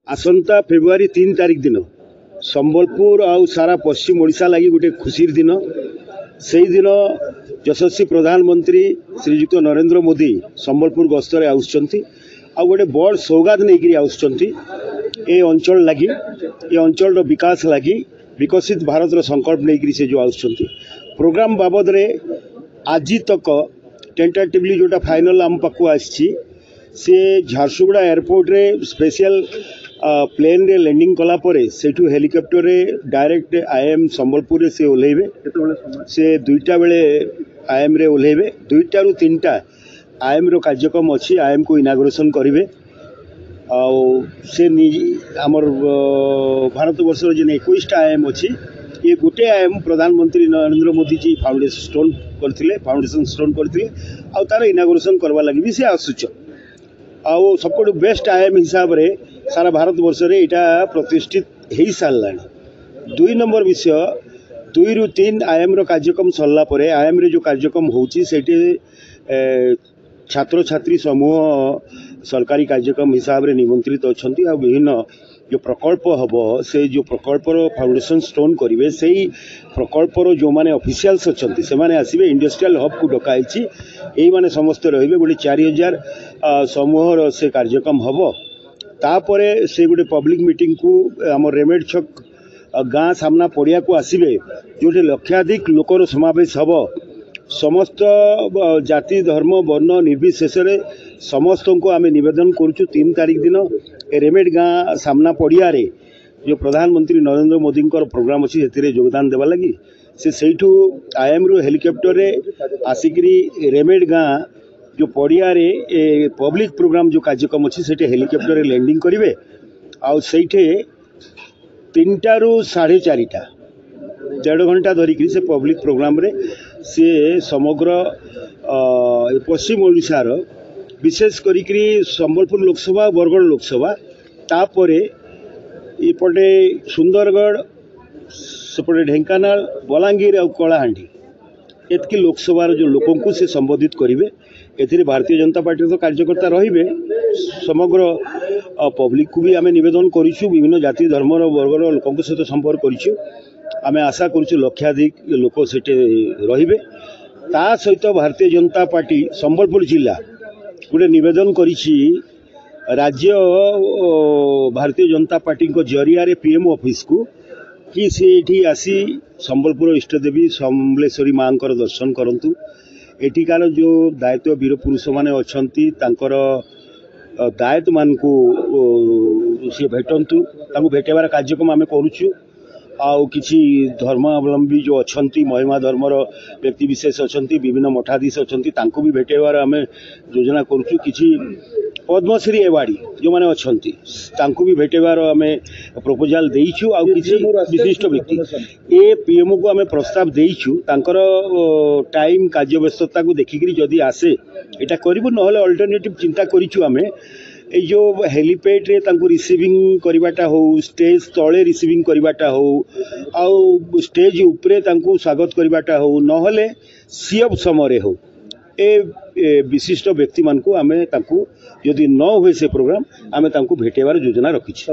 आसंता February 3 तारिख दिन संबलपुर आउ सारा पश्चिम ओडिशा लगी गोटे खुशीर दिन से दिन यशस्वी प्रधानमंत्री श्रीजुक्त नरेंद्र मोदी संबलपुर गस्तर आउछंती आ गोटे बड़ सौगात नहीं आउछंती ए अंचल लगी ए अंचल विकास लगी विकसित भारत संकल्प नहीं से जो आउछंती प्रोग्राम बाबद रे आज तक टेंटेटिवली जोटा फाइनल आम पाखु आसी से झारसुगुड़ा एयरपोर्ट रे स्पेशल प्लेन रे लैंडिंग कला परे सेठू हेलिकॉप्टर रे डायरेक्ट आईएम संबलपुर रे से ओल्हेबे से 2टा बेले आईएम रे ओल्हेबे 2टा रु 3टा आईएम रो कार्यक्रम अछि आईएम को इनागुरेशन करिवे आ से हमर भारत वर्ष रो जे 21टा आईएम अछि ये गोटे आईएम प्रधानमंत्री नरेंद्र मोदी जी फाउंडेशन स्टोन करथिले आ तार इनागुरेशन करवा लागि भी से आसुच आउ सबको बेस्ट आईएम हिसाब रे सारा भारत वर्ष रे इटा प्रतिष्ठित हो सारा 2 नंबर विषय 2 रु 3 आईएम रो कार्यक्रम सरला परे आईएम रे जो कार्यक्रम होची सेठी छात्र छात्री समूह सरकारी कार्यक्रम हिसाब रे निमंत्रित अछंती आ विभिन्न जो प्रकल्प हबो से जो प्रकल्प रो फाउंडेशन स्टोन करिवे सेही प्रकल्प रो जो माने ऑफिशियल्स अछंती से माने आसीबे इंडस्ट्रियल हब को डकाइची एही माने समस्त रहिबे गोटे 4000 समूह रो से कार्यक्रम हबो तापरे से गोटे पब्लिक मीटिंग को आम रेमेड छक गाँ सामना पड़िया को आसबे जोटे लक्षाधिक लोकर समावेश हम समस्त जाति धर्म वर्ण निर्विशेष समस्त को आम नवेदन करुचु 3 तारिख दिन रेमेड गाँ सामना पड़िया रे जो प्रधानमंत्री नरेंद्र मोदी प्रोग्राम अच्छी से योगदान देवा लगी से सहीठू आईएम रु हेलिकॉप्टर रे आसिकी रेमेड गाँ जो पड़िया रे पब्लिक प्रोग्राम जो कार्यक्रम अच्छी से हेलिकॉप्टर रे लैंडिंग करेंगे आउ से 3टा रु 4:30 1.5 घंटा धरिक से पब्लिक प्रोग्राम रे से समग्र पश्चिम ओडिशा रो विशेष करिकरी संबलपुर लोकसभा बरगढ़ लोकसभा तापरे इपटे सुंदरगढ़ सेपटे ढेंकानाल बलांगीर और कलाहांडी एतकी लोकसभा जो लोकों को से संबोधित करेंगे एथिरे भारतीय जनता पार्टी तो कार्यकर्ता रहिबे समग्र पब्लिक को भी आम नवेदन करूँ विभिन्न जाति धर्म वर्गर लोकों सहित संपर्क करूँ आम आशा करूँ लक्षाधिक लोक सेठे रहिबे ता सहित भारतीय जनता पार्टी संबलपुर जिला गोटे नवेदन करिछि राज्य भारतीय जनता पार्टी को जरिया रे पीएम ऑफिस को कि से आसी संबलपुर इष्टदेवी समलेश्वरी माँ दर्शन करंतु एठिकार जो दायित्व वीर पुरुष माने अछंती तांकर दायित्व मान को सी भेटंतु तांको भेटेबार कार्यक्रम आम करूछु आउ किछि धर्मावलंबी जो अछंती महिमा धर्मर व्यक्ति विशेष अछंती विभिन्न मठाधीश अछंती तांको भी भेटेबार आम योजना करूछु किछि पद्मश्री एवार्डी जो माने अछंती तांको भी भेटेबार आम प्रपोजल देइछु आउ किछि विशिष्ट व्यक्ति ए पीएम को आम प्रस्ताव देइछु तांकर टाइम कार्य व्यस्तता को देखिकरी जदि आसे एटा करिबु नहले अल्टरनेटिव चिंता करिछु आम ए जो हेलीपैड रे तांको रिसीविंग करिबाटा हो स्टेज तले रिसीविंग करिबाटा हो आउ स्टेज उपरे तांको स्वागत करिबाटा हो नहले सीएफ समय हो ए विशिष्ट व्यक्ति मान को आमे तांको यदि न हुए से प्रोग्राम आमे तांको भेटेबार योजना रखिछि।